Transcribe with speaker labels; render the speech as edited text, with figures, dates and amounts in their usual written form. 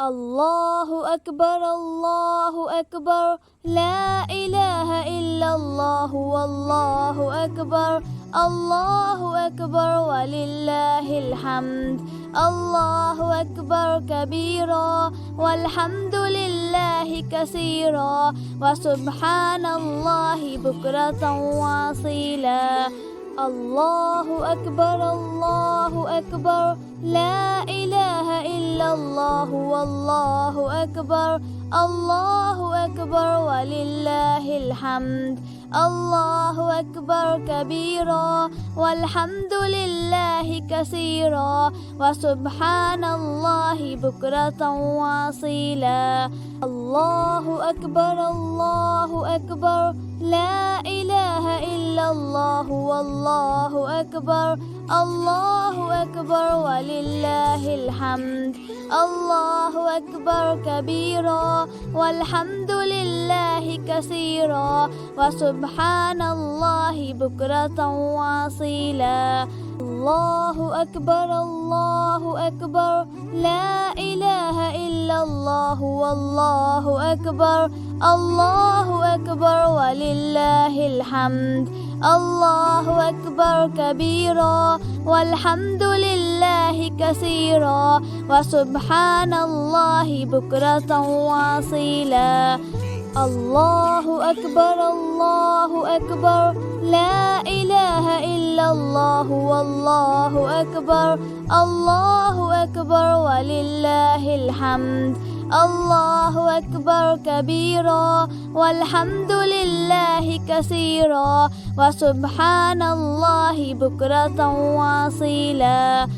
Speaker 1: الله أكبر الله أكبر، لا إله إلا الله والله أكبر، الله أكبر ولله الحمد. الله أكبر كبيرا والحمد لله كثيرا وسبحان الله بكرة وأصيلا. الله أكبر الله أكبر، لا إله إلا الله والله أكبر، الله أكبر ولله الحمد. الله أكبر كبيرا والحمد لله كثيرا وسبحان الله بكرة وأصيلا. الله أكبر الله أكبر، لا إله إلا الله والله أكبر، الله أكبر ولله الحمد. الله أكبر كبيرا والحمد لله كثيرا وسبحان الله بكرة وأصيلا. الله أكبر الله أكبر، لا إله إلا الله والله أكبر، الله أكبر ولله الحمد. الله أكبر كبيرا والحمد لله كثيرا وسبحان الله بكرة وأصيلا. الله أكبر الله أكبر، لا إله إلا الله والله أكبر، الله أكبر ولله الحمد. الله أكبر كبيرا والحمد لله كثيرا وسبحان الله بكرة وأصيلا.